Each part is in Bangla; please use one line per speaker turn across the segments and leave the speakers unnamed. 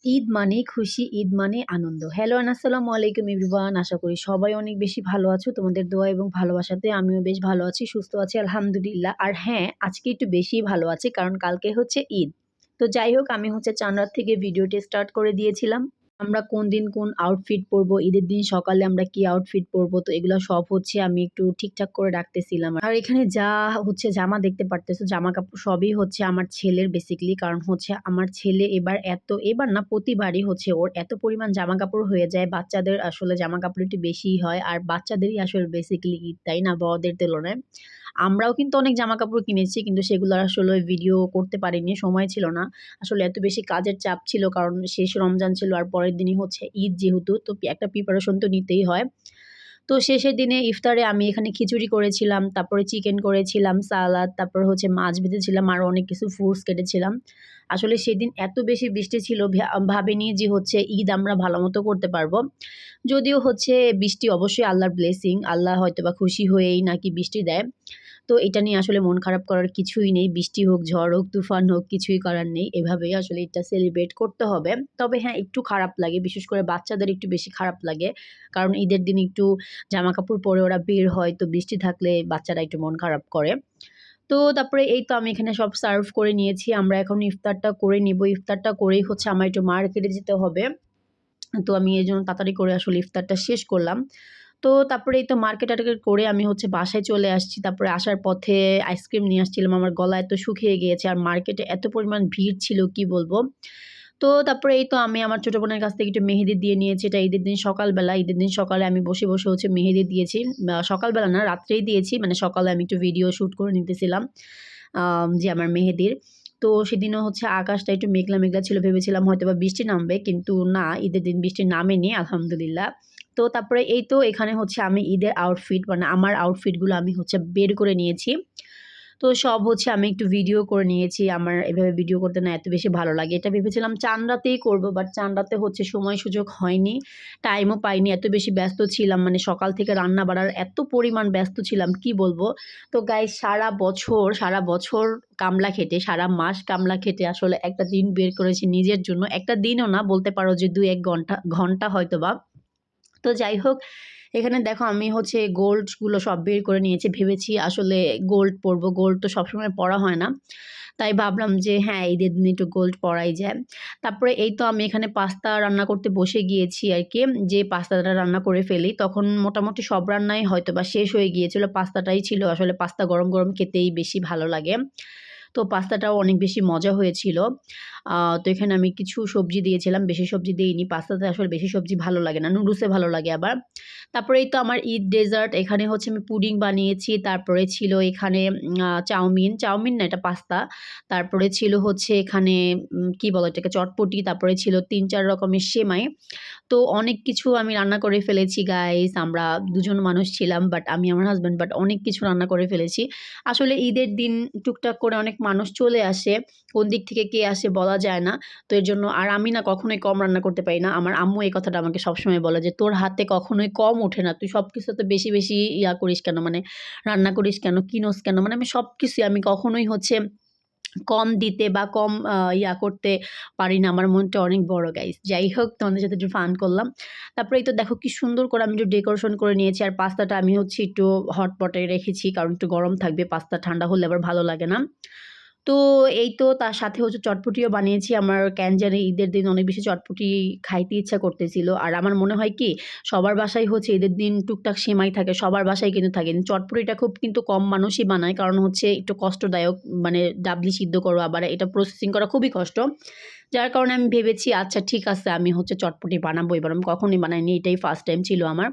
ঈদ মানেই খুশি, ঈদ মানেই আনন্দ। হ্যালো অ্যান্ড আসসালামু আলাইকুম এভরিওয়ান। আশা করি সবাই অনেক বেশি ভালো আছো। তোমাদের দোয়া এবং ভালোবাসাতে আমিও বেশ ভালো আছি, সুস্থ আছি আলহামদুলিল্লাহ। আর হ্যাঁ, আজকে একটু বেশিই ভালো আছি কারণ কালকে হচ্ছে ঈদ। তো যাই হোক আমি হচ্ছে চান রাত থেকে ভিডিওটি স্টার্ট করে দিয়েছিলাম। আমরা কোন দিন কোন আউটফিট পরবো, ঈদের দিন সকালে আমরা কি আউটফিট পরবো তো এগুলা সব হচ্ছে আমি একটু ঠিকঠাক করে রাখতেছিলাম। আর এখানে যা হচ্ছে জামা দেখতে পারতেছো, জামা-কাপড় সবই হচ্ছে আমার ছেলের বেসিক্যালি। কারণ হচ্ছে আমার ছেলে এবার না প্রতিবারই হচ্ছে ওর এত পরিমাণ জামাকাপড় হয়ে যায়। বাচ্চাদের আসলে জামাকাপড় একটু বেশিই হয়। আর বাচ্চাদেরই আসলে বেসিক্যালি ঈদ, তাই না? বড়দের তুলনায়। আমরাও কিন্তু অনেক জামাকাপড় কিনেছি কিন্তু সেগুলো আসলে ভিডিও করতে পারিনি, সময় ছিল না। আসলে এত বেশি কাজের চাপ ছিল কারণ শেষ রমজান ছিল আর পরের দিনই হচ্ছে ঈদ যেহেতু তো একটা প্রিপারেশন তো নিতেই হয়। তো শেষের দিনে ইফতারে আমি এখানে খিচুড়ি করেছিলাম, তারপরে চিকেন করেছিলাম, সালাদ, তারপরে হচ্ছে মাছ ভেজেছিলাম, আরও অনেক কিছু ফ্রুটস কেটেছিলাম। আসলে সেদিন এত বেশি বৃষ্টি ছিল ভাবিনি যে হচ্ছে ঈদ আমরা ভালোমতো করতে পারবো। যদিও হচ্ছে বৃষ্টি অবশ্যই আল্লাহর ব্লেসিং, আল্লাহ হয়তোবা খুশি হয়েই নাকি বৃষ্টি দেয়। তো এটা নিয়ে আসলে মন খারাপ করার কিছুই নেই। বৃষ্টি হোক, ঝড় হোক, তুফান হোক কিছুই করার নেই। এভাবেই আসলে ঈদটা সেলিব্রেট করতে হবে। তবে হ্যাঁ, একটু খারাপ লাগে। বিশেষ করে বাচ্চাদের একটু বেশি খারাপ লাগে। কারণ ঈদের দিন একটু জামাকাপড় পরে ওরা বের হয়। তো বৃষ্টি থাকলে বাচ্চারা একটু মন খারাপ করে। তো তারপরে এই তো আমি এখানে সব সার্ভ করে নিয়েছি। আমরা এখন ইফতারটা করে নিবো। ইফতারটা করেই হচ্ছে আমার একটু মার্কেটে যেতে হবে। তো আমি এজন্য তাড়াতাড়ি করে আসলে ইফতারটা শেষ করলাম। তো তারপরে এই তো মার্কেট-টার্কেট করে আমি হচ্ছে বাসায় চলে আসছি। তারপরে আসার পথে আইসক্রিম নিয়ে আসছিলাম। আমার গলা এত শুকিয়ে গিয়েছে আর মার্কেটে এত পরিমাণ ভিড় ছিল কি বলবো। তো তারপরে এই তো আমি আমার ছোট বোনের কাছ থেকে একটু মেহেদি দিয়ে নিয়েছি। এটা ঈদের দিন সকালবেলা। ঈদের দিন সকালে আমি বসে হচ্ছে মেহেদি দিয়েছি। সকালবেলা না রাত্রেই দিয়েছি। মানে সকালে আমি একটু ভিডিও শুট করে নিতেছিলাম। যে আমার মেহেদির। তো সেদিনও হচ্ছে আকাশটা একটু মেঘলা ছিল। ভেবেছিলাম হয়তোবা বৃষ্টি নামবে। কিন্তু না, ঈদের দিন বৃষ্টি নামেনি আলহামদুলিল্লাহ। তো তারপরে এই তো এখানে হচ্ছে আমি ঈদের আউটফিট মানে আমার আউটফিটগুলো আমি হচ্ছে বের করে নিয়েছি। তো সব হচ্ছে আমি একটু ভিডিও করে নিয়েছি। আমার এভাবে ভিডিও করতে না এত বেশি ভালো লাগে। এটা ভেবেছিলাম চাঁদ রাতেই করব। বাট চাঁদ রাতে হচ্ছে সময় সুযোগ হয়নি। টাইমও পাইনি। এত বেশি ব্যস্ত ছিলাম। মানে সকাল থেকে রান্না বাড়ার এত পরিমাণ ব্যস্ত ছিলাম কি বলবো। তো গাইস সারা বছর কামলা খেটে, সারা মাস কামলা খেটে আসলে একটা দিন বের করেছি নিজের জন্য। একটা দিনও না বলতে পারো যে ২-১ ঘন্টা হয়তোবা। তো যাই হোক, এখানে দেখো আমি হচ্ছে গোল্ডগুলো সব বের করে নিয়েছি। ভেবেছি আসলে গোল্ড পরবো। গোল্ড তো সবসময় পরা হয় না। তাই ভাবলাম যে হ্যাঁ, ঈদের দিনে একটু গোল্ড পরাই যায়। তারপরে এই তো আমি এখানে পাস্তা রান্না করতে বসে গিয়েছি আরকি। যে পাস্তাটা রান্না করে ফেলি। তখন মোটামুটি সব রান্নাই হয়তোবা শেষ হয়ে গিয়েছিল। পাস্তাটাই ছিল। আসলে পাস্তা গরম খেতেই বেশি ভালো লাগে। তো পাস্তাটাও অনেক বেশি মজা হয়েছিল। তো এখানে আমি কিছু সবজি দিয়েছিলাম। বেশি সবজি দেইনি। পাস্তাতে আসলে বেশি সবজি ভালো লাগে না। নুডলসে ভালো লাগে আবার। তারপরে এই তো আমার ঈদ ডেজার্ট এখানে হচ্ছে আমি পুডিং বানিয়েছি। তারপরে ছিল এখানে চাউমিন না এটা পাস্তা। তারপরে ছিল হচ্ছে এখানে কি বলে এটাকে চটপটি। তারপরে ছিল ৩-৪ রকমের সেমাই। তো অনেক কিছু আমি রান্না করে ফেলেছি গাইস। আমরা ২ জন মানুষ ছিলাম বাট আমি আমার হাসব্যান্ড বাট অনেক কিছু রান্না করে ফেলেছি। আসলে ঈদের দিন টুকটাক করে অনেক মানুষ চলে আসে। কোন দিক থেকে কে আসে বলা যায় না। তো এর জন্য আর আমি না কখনোই কম রান্না করতে পারি না। আমার আম্মু এই কথাটা আমাকে সবসময় বলে যে, "তোর হাতে কখনোই কম ওঠে না। তুই সবকিছুতে বেশি করিস কেন? মানে রান্না করিস কেন? কিনোস কেন?" মানে আমি কখনোই হচ্ছে কম দিতে বা কম করতে পারি না। আমার মনটা অনেক বড় গাইস। যাই হোক তোমাদের সাথে একটু ফান করলাম। তারপরে এই তো দেখো কি সুন্দর করে আমি একটু ডেকোরেশন করে নিয়েছি। আর পাস্তাটা আমি হচ্ছে একটু হটপটে রেখেছি। কারণ একটু গরম থাকবে। পাস্তা ঠান্ডা হলে আবার ভালো লাগে না। তো এই তো তার সাথে হচ্ছে চটপটিও বানিয়েছি। আমার কেন জানি ঈদের দিন অনেক বেশি চটপটি খাইতে ইচ্ছা করতেছিল। আর আমার মনে হয় কি সবার বাসায় হচ্ছে ঈদের দিন টুকটাক সেমাই থাকে। সবার বাসায় কিন্তু থাকে। চটপটিটা খুব কিন্তু কম মানুষই বানায়। কারণ হচ্ছে একটু কষ্টদায়ক। মানে ডাবলি সিদ্ধ করো আবার এটা প্রসেসিং করা খুবই কষ্ট। যার কারণে আমি ভেবেছি আচ্ছা ঠিক আছে আমি হচ্ছে চটপটি বানাবো এবার। আমি কখনোই বানাইনি। এটাই ফার্স্ট টাইম ছিল আমার।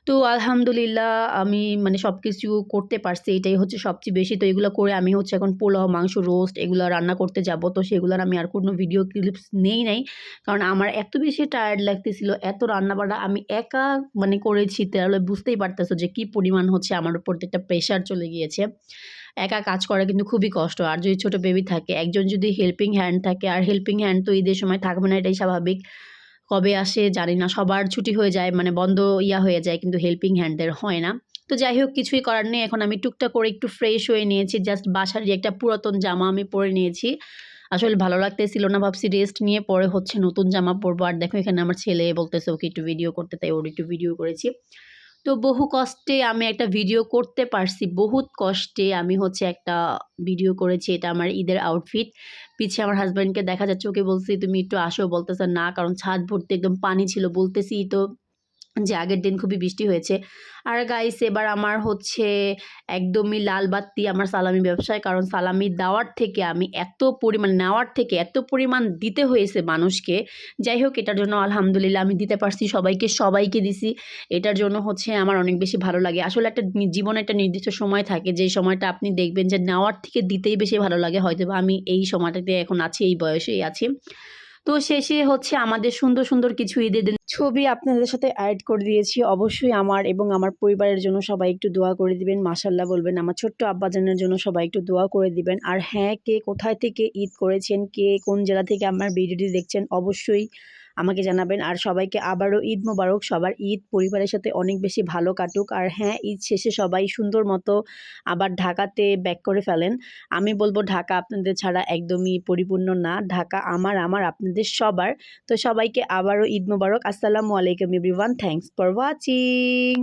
তো আলহামদুলিল্লাহ আমি মানে সবকিছু করতে পারছি। এটাই হচ্ছে সবচেয়ে বেশি। তো এগুলো করে আমি হচ্ছে এখন পোলাও, মাংস, রোস্ট এগুলা রান্না করতে যাবো। তো সেগুলার আমি আর কোনো ভিডিও ক্লিপস নেই নাই। কারণ আমার এত বেশি টায়ার্ড লাগতেছিল। এত রান্নাবান্না আমি একা মানে করেছি তাহলে বুঝতেই পারতেছো যে কি পরিমাণ হচ্ছে আমার উপর দিয়ে একটা প্রেশার চলে গিয়েছে। একা কাজ করা কিন্তু খুবই কষ্ট। আর যদি ছোট বেবি থাকে, একজন যদি হেল্পিং হ্যান্ড থাকে আর হেল্পিং হ্যান্ড তো ঈদের সময় থাকবে না এটাই স্বাভাবিক। কবে আসে জানি না। সবার ছুটি হয়ে যায় মানে বন্ধ হয়ে যায় কিন্তু হেল্পিং হ্যান্ডদের হয় না। তো যাই হোক কিছুই করার নেই। এখন আমি টুকটাক করে একটু ফ্রেশ হয়ে নিয়েছি। জাস্ট বাসারই একটা পুরাতন জামা আমি পরে নিয়েছি। আসলে ভালো লাগতেছিল না, ভাবছি রেস্ট নিয়ে পরে হচ্ছে নতুন জামা পরবো। আর দেখো এখানে আমার ছেলে বলতেছে ওকে একটু ভিডিও করতে, তাই ওর একটু ভিডিও করেছি। তো বহু কষ্টে আমি একটা ভিডিও করতে পারছি। বহুত কষ্টে আমি হচ্ছে একটা ভিডিও করেছি। এটা আমার ঈদের আউটফিট। পিছে আমার হাসব্যান্ডকে দেখা যাচ্ছে, ওকে বলছি, "তুমি একটু আসো।" বলতেছে, "না।" কারণ ছাদ ভর্তি একদম পানি ছিল। বলতেছি তো যে আগের দিন খুবই বৃষ্টি হয়েছে। আর গাইস এবার আমার হচ্ছে একদমই লাল বাত্তি আমার সালামি ব্যবসায়। কারণ সালামি দেওয়ার থেকে আমি এত পরিমাণ নেওয়ার থেকে এত পরিমাণ দিতে হয়েছে মানুষকে। যাই হোক, এটার জন্য আলহামদুলিল্লাহ আমি দিতে পারছি সবাইকে, সবাইকে দিছি। এটার জন্য হচ্ছে আমার অনেক বেশি ভালো লাগে। আসলে একটা জীবনে একটা নির্দিষ্ট সময় থাকে, যেই সময়টা আপনি দেখবেন যে নেওয়ার থেকে দিতেই বেশি ভালো লাগে। হয়তোবা আমি এই সময়টাতে এখন আছি, এই বয়সেই আছি। তো শেষে হচ্ছে আমাদের সুন্দর, সুন্দর কিছু ঈদের দিন ছবি আপনাদের সাথে এড করে দিয়েছি। অবশ্যই আমার এবং আমার পরিবারের জন্য সবাই একটু দোয়া করে দিবেন। মাশাআল্লাহ বলবেন। আমার ছোট্ট আব্বাজানের জন্য সবাই একটু দোয়া করে দিবেন। আর হ্যাঁ, কে কোথায় থেকে ঈদ করেছেন, কে কোন জেলা থেকে আমার ভিডিওটি দেখছেন অবশ্যই আমাকে জানাবেন। আর সবাইকে আবারও ঈদ মোবারক। সবার ঈদ পরিবারের সাথে অনেক বেশি ভালো কাটুক। আর হ্যাঁ, ঈদ শেষে সবাই সুন্দর মতো আবার ঢাকাতে ব্যাক করে ফেলেন। আমি বলব ঢাকা আপনাদের ছাড়া একদমই পরিপূর্ণ না। ঢাকা আমার আপনাদের সবার। তো সবাইকে আবারও ঈদ মোবারক। আসসালামু আলাইকুম এভরিওয়ান। Thanks for watching.